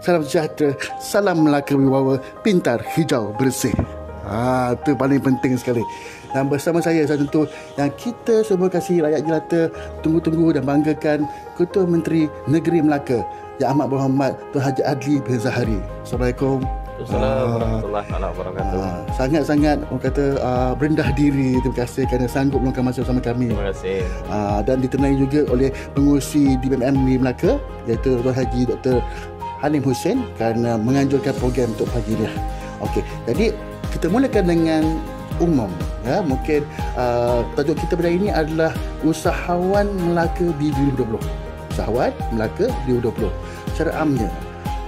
salam sejahtera, salam Melaka berwibawa, pintar, hijau, bersih. Itu paling penting sekali. Dan bersama saya tentu yang kita semua kasih rakyat jelata tunggu-tunggu dan banggakan, Ketua Menteri Negeri Melaka Yang Amat Berhormat Tuan Haji Adli bin Zahari. Assalamualaikum. Assalamualaikum warahmatullahi wabarakatuh. Sangat-sangat orang kata berendah diri, terima kasih kerana sanggup meluangkan masa bersama kami. Terima kasih. Dan ditemani juga oleh pengurusi DBMM di Melaka, iaitu Tuan Haji Dr. Hanim Hussein, kerana menganjurkan program untuk pagi ni. Okey, jadi kita mulakan dengan umum. Mungkin tajuk kita pada ini adalah Usahawan Melaka di 2020. Usahawan Melaka di 2020. Secara amnya,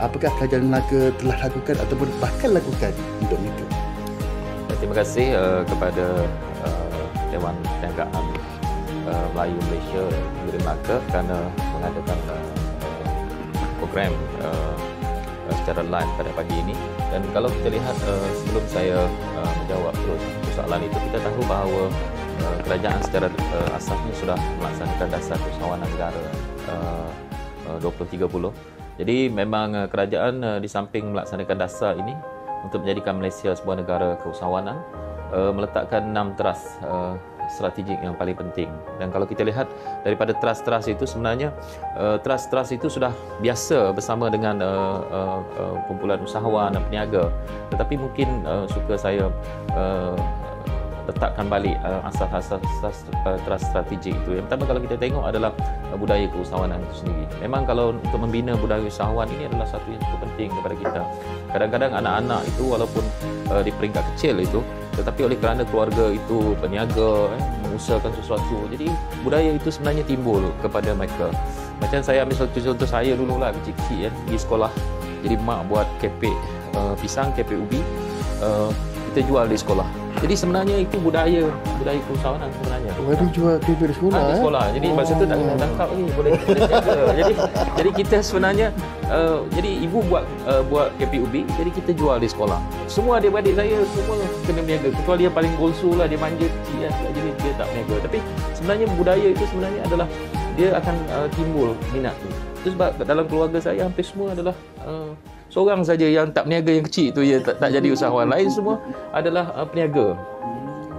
apakah kerajaan Melaka telah lakukan ataupun bakal lakukan untuk mereka? Terima kasih kepada Dewan Perniagaan Melayu Malaysia Negeri Melaka kerana mengadakan program secara live pada pagi ini. Dan kalau kita lihat sebelum saya menjawab terus soalan itu, kita tahu bahawa kerajaan secara asasnya sudah melaksanakan dasar usahawanan negara 2030. Jadi memang kerajaan di samping melaksanakan dasar ini untuk menjadikan Malaysia sebuah negara keusahawanan, meletakkan 6 teras strategik yang paling penting. Dan kalau kita lihat daripada teras-teras itu, sebenarnya teras-teras itu sudah biasa bersama dengan kumpulan usahawan dan peniaga. Tetapi mungkin suka saya letakkan balik asas-asas teras strategik itu. Yang pertama, kalau kita tengok adalah budaya keusahawanan itu sendiri. Memang kalau untuk membina budaya usahawan ini adalah satu yang cukup penting kepada kita. Kadang-kadang anak-anak itu walaupun di peringkat kecil itu, tetapi oleh kerana keluarga itu peniaga, mengusahakan sesuatu, jadi budaya itu sebenarnya timbul kepada mereka. Macam saya ambil satu contoh saya dululah, kecil-kecil di sekolah. Jadi mak buat kepek pisang, kepek ubi, kita jual di sekolah. Jadi sebenarnya itu budaya keusahawanan sebenarnya. Dia jual kepek di sekolah. Di sekolah. Jadi masa tu tak kena tangkap ni, boleh jaga. Jadi kita sebenarnya jadi ibu buat kepek ubi, jadi kita jual di sekolah. Semua adik-adik saya semua kena berniaga. Kecuali dia paling bongsu lah, dia manja kecil kan, jadi dia tak berniaga. Tapi sebenarnya budaya itu sebenarnya adalah dia akan timbul minat tu. Itu sebab dalam keluarga saya hampir semua adalah seorang saja yang tak berniaga, yang kecil tu ya tak jadi usahawan. Lain semua adalah peniaga,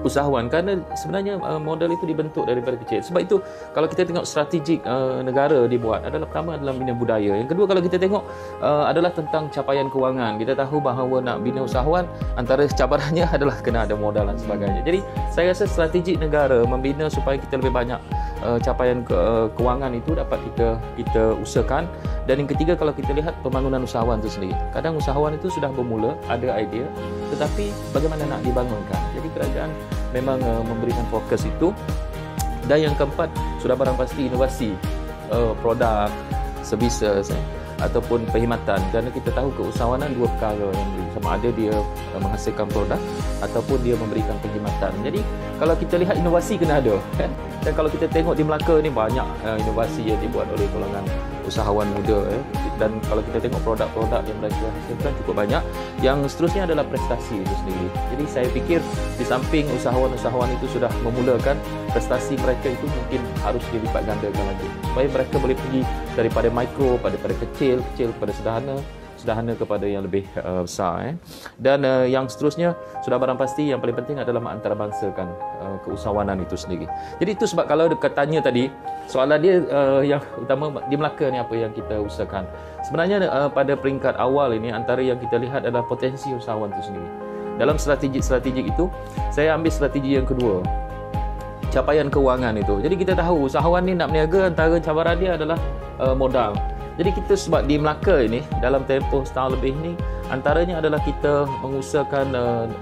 usahawan, kerana sebenarnya model itu dibentuk daripada kecil. Sebab itu kalau kita tengok strategik negara dibuat adalah, pertama adalah bina budaya. Yang kedua, kalau kita tengok adalah tentang capaian kewangan. Kita tahu bahawa nak bina usahawan, antara cabarannya adalah kena ada modal dan sebagainya. Jadi saya rasa strategik negara membina supaya kita lebih banyak capaian kewangan itu dapat kita usahakan. Dan yang ketiga, kalau kita lihat pembangunan usahawan itu sendiri, kadang usahawan itu sudah bermula ada idea, tetapi bagaimana nak dibangunkan. Jadi kerajaan memang memberikan fokus itu. Dan yang keempat, sudah barang pasti inovasi produk, services ataupun perkhidmatan. Kerana kita tahu keusahawanan dua perkara yang beri, sama ada dia menghasilkan produk ataupun dia memberikan perkhidmatan. Jadi kalau kita lihat, inovasi kena ada kan? Dan kalau kita tengok di Melaka ni banyak inovasi yang dibuat oleh golongan usahawan muda dan kalau kita tengok produk-produk yang mereka hasilkan cukup banyak. Yang seterusnya adalah prestasi itu sendiri. Jadi saya fikir di samping usahawan-usahawan itu sudah memulakan, prestasi mereka itu mungkin harus dilipat gandakan lagi supaya mereka boleh pergi daripada mikro pada kecil kepada sederhana kepada yang lebih besar. Dan yang seterusnya sudah barang pasti yang paling penting adalah mengantarabangsakan keusahawanan itu sendiri. Jadi itu sebab kalau katanya tadi soalan dia yang utama di Melaka ni apa yang kita usahakan. Sebenarnya pada peringkat awal ini, antara yang kita lihat adalah potensi usahawan itu sendiri. Dalam strategi itu, saya ambil strategi yang kedua, capaian kewangan itu. Jadi kita tahu usahawan ni nak berniaga, antara cabaran dia adalah modal. Jadi kita sebab di Melaka ini dalam tempoh setahun lebih ni, antaranya adalah kita mengusahakan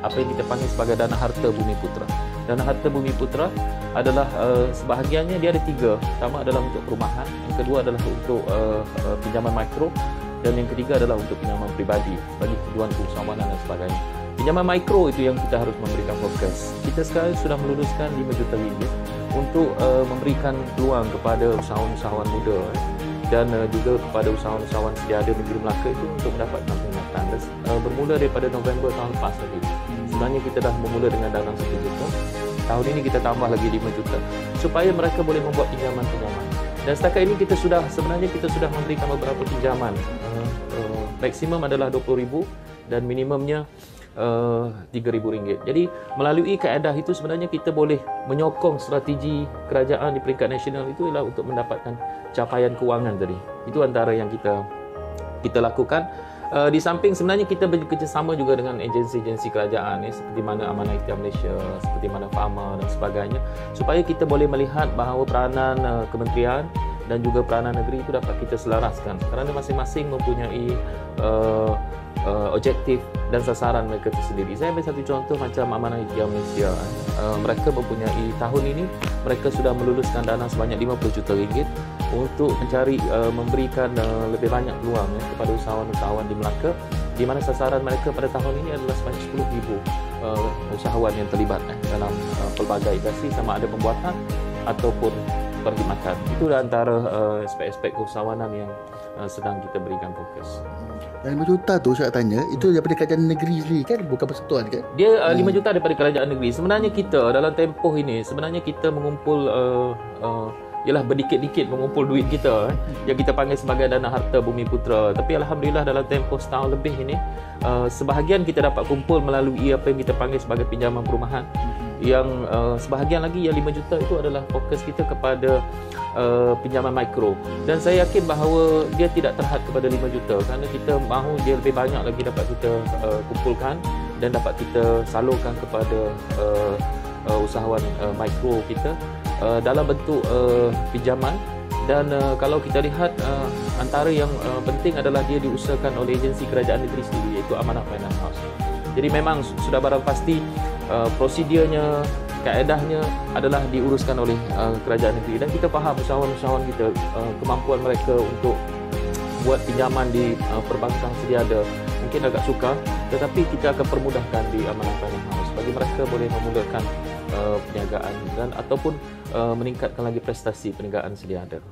apa yang kita panggil sebagai dana harta Bumi Putra. Dana harta Bumi Putra adalah sebahagiannya dia ada 3. Pertama adalah untuk perumahan, yang kedua adalah untuk pinjaman mikro, dan yang ketiga adalah untuk pinjaman peribadi bagi tujuan keusahawanan dan sebagainya. Pinjaman mikro itu yang kita harus memberikan fokus. Kita sekarang sudah meluluskan 5 juta ringgit untuk memberikan peluang kepada usahawan-usahawan muda dan juga kepada usahawan-usahawan sedia ada negeri Melaka itu untuk mendapatkan peringatan. Bermula daripada November tahun lepas tadi. Sebenarnya kita dah memula dengan dana 1 juta. Tahun ini kita tambah lagi 5 juta supaya mereka boleh membuat pinjaman-pinjaman. Dan setakat ini kita sudah memberikan beberapa pinjaman maksimum adalah RM20,000 dan minimumnya RM3,000. Jadi melalui kaedah itu sebenarnya kita boleh menyokong strategi kerajaan di peringkat nasional itu ialah untuk mendapatkan capaian kewangan tadi. Itu antara yang kita lakukan. Di samping sebenarnya kita bekerjasama juga dengan agensi-agensi kerajaan seperti mana Amanah Ikhtiar Malaysia, seperti mana Pharma dan sebagainya, supaya kita boleh melihat bahawa peranan kementerian dan juga peranan negeri itu dapat kita selaraskan kerana masing-masing mempunyai objektif dan sasaran mereka tersendiri. Saya ambil satu contoh macam Amanah Ikhtiar Malaysia. Mereka mempunyai tahun ini mereka sudah meluluskan dana sebanyak RM50 juta untuk mencari memberikan lebih banyak peluang kepada usahawan-usahawan di Melaka, di mana sasaran mereka pada tahun ini adalah sebanyak 10,000 usahawan yang terlibat dalam pelbagai industri, sama ada pembuatan ataupun perkhidmatan. Itu antara aspek-aspek keusahawanan yang sedang kita berikan fokus. Yang 5 juta tu saya tanya, itu daripada kerajaan negeri sendiri kan, bukan persatuan kan? Dia 5 juta daripada kerajaan negeri. Sebenarnya kita dalam tempoh ini sebenarnya kita mengumpul ialah berdikit-dikit mengumpul duit kita yang kita panggil sebagai dana harta Bumi Putera. Tapi alhamdulillah dalam tempoh setahun lebih ini sebahagian kita dapat kumpul melalui apa yang kita panggil sebagai pinjaman perumahan. Yang sebahagian lagi yang 5 juta itu adalah fokus kita kepada pinjaman mikro, dan saya yakin bahawa dia tidak terhad kepada 5 juta kerana kita mahu dia lebih banyak lagi dapat kita kumpulkan dan dapat kita salurkan kepada usahawan mikro kita dalam bentuk pinjaman. Dan kalau kita lihat antara yang penting adalah dia diusahakan oleh agensi kerajaan negeri sendiri, iaitu Amanah Finance House. Jadi memang sudah barang pasti prosedurnya, kaedahnya adalah diuruskan oleh kerajaan negeri, dan kita faham usahawan-usahawan kita kemampuan mereka untuk buat pinjaman di perbankan sedia ada mungkin agak sukar, tetapi kita akan permudahkan di Amanah Finance House bagi mereka boleh memulakan perniagaan dan ataupun meningkatkan lagi prestasi perniagaan sedia ada.